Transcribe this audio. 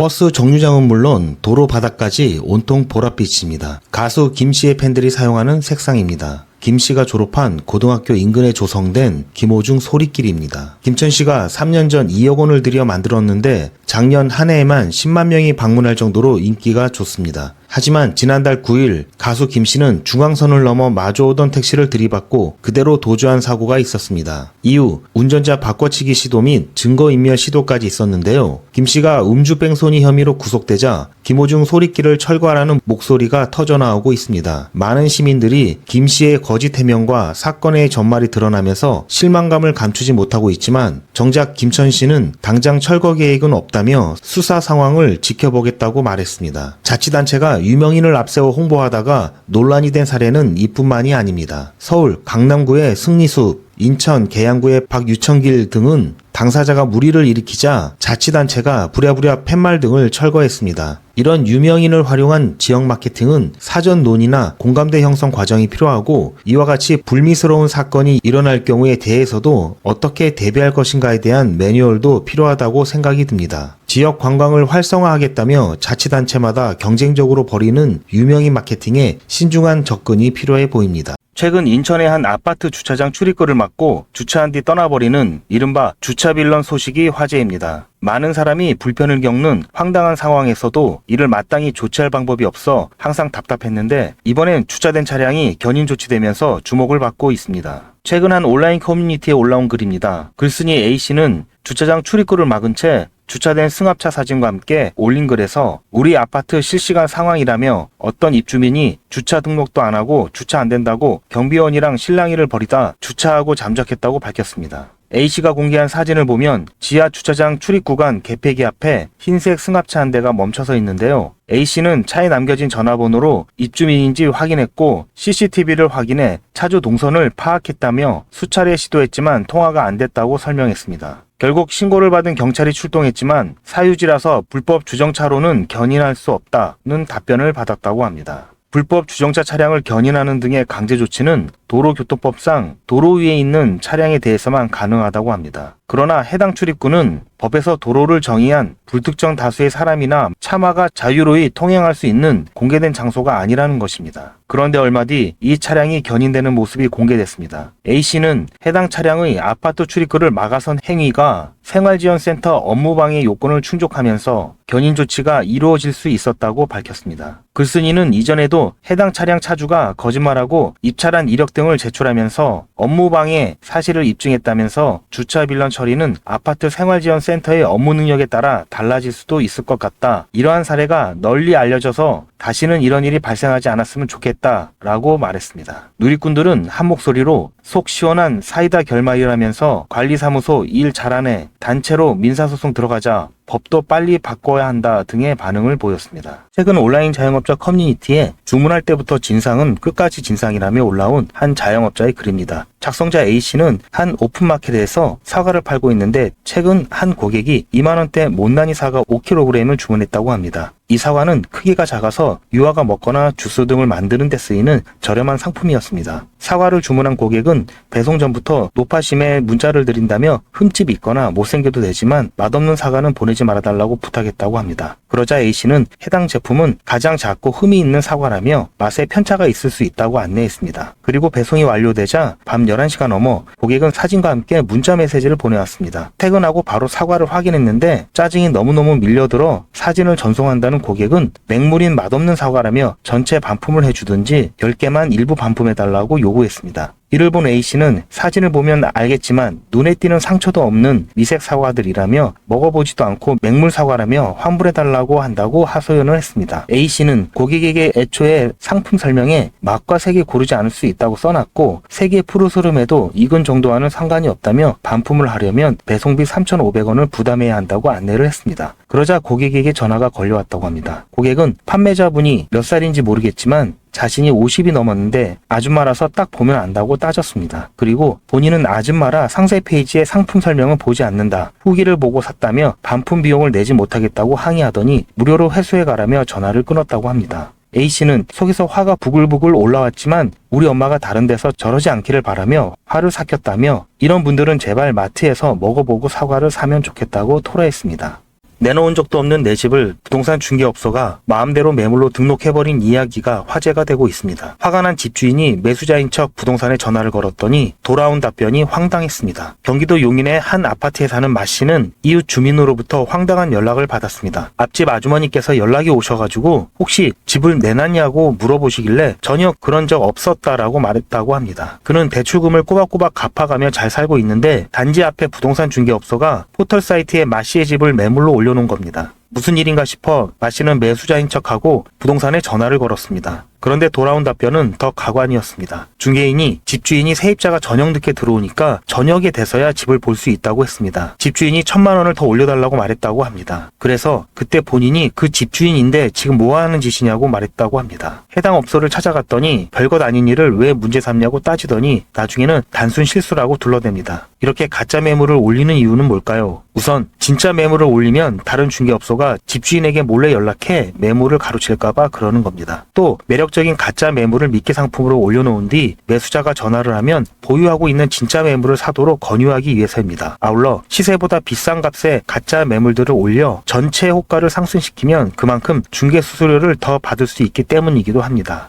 버스 정류장은 물론 도로 바닥까지 온통 보랏빛입니다. 가수 김씨의 팬들이 사용하는 색상입니다. 김씨가 졸업한 고등학교 인근에 조성된 김호중 소리길입니다. 김천시가 3년 전 2억 원을 들여 만들었는데 작년 한 해에만 10만 명이 방문할 정도로 인기가 좋습니다. 하지만 지난달 9일 가수 김씨는 중앙선을 넘어 마주오던 택시를 들이받고 그대로 도주한 사고가 있었습니다. 이후 운전자 바꿔치기 시도 및 증거인멸 시도까지 있었는데요. 김씨가 음주뺑소니 혐의로 구속되자 김호중 소리길을 철거하라는 목소리가 터져나오고 있습니다. 많은 시민들이 김씨의 거짓 해명과 사건의 전말이 드러나면서 실망감을 감추지 못하고 있지만 정작 김천시는 당장 철거 계획은 없다며 수사 상황을 지켜보겠다고 말했습니다. 자치단체가 유명인을 앞세워 홍보하다가 논란이 된 사례는 이뿐만이 아닙니다. 서울 강남구의 승리숲, 인천 계양구의 박유천길 등은 당사자가 물의를 일으키자 자치단체가 부랴부랴 팻말 등을 철거했습니다. 이런 유명인을 활용한 지역 마케팅은 사전 논의나 공감대 형성 과정이 필요하고 이와 같이 불미스러운 사건이 일어날 경우에 대해서도 어떻게 대비할 것인가에 대한 매뉴얼도 필요하다고 생각이 듭니다. 지역 관광을 활성화하겠다며 자치단체마다 경쟁적으로 벌이는 유명인 마케팅에 신중한 접근이 필요해 보입니다. 최근 인천의 한 아파트 주차장 출입구를 막고 주차한 뒤 떠나버리는 이른바 주차빌런 소식이 화제입니다. 많은 사람이 불편을 겪는 황당한 상황에서도 이를 마땅히 조치할 방법이 없어 항상 답답했는데 이번엔 주차된 차량이 견인 조치되면서 주목을 받고 있습니다. 최근 한 온라인 커뮤니티에 올라온 글입니다. 글쓴이 A씨는 주차장 출입구를 막은 채 주차된 승합차 사진과 함께 올린 글에서 우리 아파트 실시간 상황이라며 어떤 입주민이 주차 등록도 안 하고 주차 안 된다고 경비원이랑 실랑이를 벌이다 주차하고 잠적했다고 밝혔습니다. A씨가 공개한 사진을 보면 지하 주차장 출입 구간 개폐기 앞에 흰색 승합차 한 대가 멈춰서 있는데요. A씨는 차에 남겨진 전화번호로 입주민인지 확인했고 CCTV를 확인해 차주 동선을 파악했다며 수차례 시도했지만 통화가 안 됐다고 설명했습니다. 결국 신고를 받은 경찰이 출동했지만 사유지라서 불법 주정차로는 견인할 수 없다는 답변을 받았다고 합니다. 불법 주정차 차량을 견인하는 등의 강제 조치는 도로교통법상 도로 위에 있는 차량에 대해서만 가능하다고 합니다. 그러나 해당 출입구는 법에서 도로를 정의한 불특정 다수의 사람이나 차마가 자유로이 통행할 수 있는 공개된 장소가 아니라는 것입니다. 그런데 얼마 뒤 이 차량이 견인되는 모습이 공개됐습니다. A씨는 해당 차량의 아파트 출입구를 막아선 행위가 생활지원센터 업무방해 요건을 충족하면서 견인 조치가 이루어질 수 있었다고 밝혔습니다. 글쓴이는 이전에도 해당 차량 차주가 거짓말하고 입찰한 이력 등을 제출하면서 업무방해 사실을 입증했다면서 주차 빌런 처리는 아파트 생활지원센터의 업무 능력에 따라 달라질 수도 있을 것 같다. 이러한 사례가 널리 알려져서 다시는 이런 일이 발생하지 않았으면 좋겠다라고 말했습니다. 누리꾼들은 한 목소리로 속 시원한 사이다 결말이라면서 관리사무소 일 잘하네, 단체로 민사소송 들어가자, 법도 빨리 바꿔야 한다 등의 반응을 보였습니다. 최근 온라인 자영업자 커뮤니티에 주문할 때부터 진상은 끝까지 진상이라며 올라온 한 자영업자의 글입니다. 작성자 A씨는 한 오픈마켓에서 사과를 팔고 있는데 최근 한 고객이 2만원대 못난이 사과 5kg을 주문했다고 합니다. 이 사과는 크기가 작아서 유아가 먹거나 주스 등을 만드는 데 쓰이는 저렴한 상품이었습니다. 사과를 주문한 고객은 배송 전부터 노파심에 문자를 드린다며 흠집이 있거나 못생겨도 되지만 맛없는 사과는 보내지 말아달라고 부탁했다고 합니다. 그러자 A씨는 해당 제품은 가장 작고 흠이 있는 사과라며 맛에 편차가 있을 수 있다고 안내했습니다. 그리고 배송이 완료되자 밤 11시가 넘어 고객은 사진과 함께 문자 메시지를 보내왔습니다. 퇴근하고 바로 사과를 확인했는데 짜증이 너무너무 밀려들어 사진을 전송한다는 고객은 맹물인 맛없는 사과라며 전체 반품을 해주든지 10개만 일부 반품해달라고 요구했습니다. 이를 본 A씨는 사진을 보면 알겠지만 눈에 띄는 상처도 없는 미색 사과들이라며 먹어보지도 않고 맹물 사과라며 환불해달라고 한다고 하소연을 했습니다. A씨는 고객에게 애초에 상품 설명에 맛과 색이 고르지 않을 수 있다고 써놨고 색의 푸르스름에도 익은 정도와는 상관이 없다며 반품을 하려면 배송비 3,500원을 부담해야 한다고 안내를 했습니다. 그러자 고객에게 전화가 걸려왔다고 합니다. 고객은 판매자분이 몇 살인지 모르겠지만 자신이 50이 넘었는데 아줌마라서 딱 보면 안다고 따졌습니다. 그리고 본인은 아줌마라 상세 페이지에 상품 설명을 보지 않는다. 후기를 보고 샀다며 반품 비용을 내지 못하겠다고 항의하더니 무료로 회수해가라며 전화를 끊었다고 합니다. A씨는 속에서 화가 부글부글 올라왔지만 우리 엄마가 다른 데서 저러지 않기를 바라며 화를 삭혔다며 이런 분들은 제발 마트에서 먹어보고 사과를 사면 좋겠다고 토로했습니다. 내놓은 적도 없는 내 집을 부동산 중개업소가 마음대로 매물로 등록해버린 이야기가 화제가 되고 있습니다. 화가 난 집주인이 매수자인 척 부동산에 전화를 걸었더니 돌아온 답변이 황당했습니다. 경기도 용인의 한 아파트에 사는 마 씨는 이웃 주민으로부터 황당한 연락을 받았습니다. 앞집 아주머니께서 연락이 오셔가지고 혹시 집을 내놨냐고 물어보시길래 전혀 그런 적 없었다라고 말했다고 합니다. 그는 대출금을 꼬박꼬박 갚아가며 잘 살고 있는데 단지 앞에 부동산 중개업소가 포털 사이트에 마 씨의 집을 매물로 올려놓은 겁니다. 무슨 일인가 싶어 마 씨는 매수자인 척하고 부동산에 전화를 걸었습니다. 그런데 돌아온 답변은 더 가관이었습니다. 중개인이 집주인이 세입자가 저녁 늦게 들어오니까 저녁에 돼서야 집을 볼 수 있다고 했습니다. 집주인이 1,000만 원을 더 올려달라고 말했다고 합니다. 그래서 그때 본인이 그 집주인인데 지금 뭐 하는 짓이냐고 말했다고 합니다. 해당 업소를 찾아갔더니 별것 아닌 일을 왜 문제 삼냐고 따지더니 나중에는 단순 실수라고 둘러댑니다. 이렇게 가짜 매물을 올리는 이유는 뭘까요? 우선 진짜 매물을 올리면 다른 중개업소가 집주인에게 몰래 연락해 매물을 가로챌까봐 그러는 겁니다. 또 매력적인 가짜 매물을 미끼 상품으로 올려놓은 뒤 매수자가 전화를 하면 보유하고 있는 진짜 매물을 사도록 권유하기 위해서입니다. 아울러 시세보다 비싼 값에 가짜 매물들을 올려 전체 호가를 상승시키면 그만큼 중개 수수료를 더 받을 수 있기 때문이기도 합니다.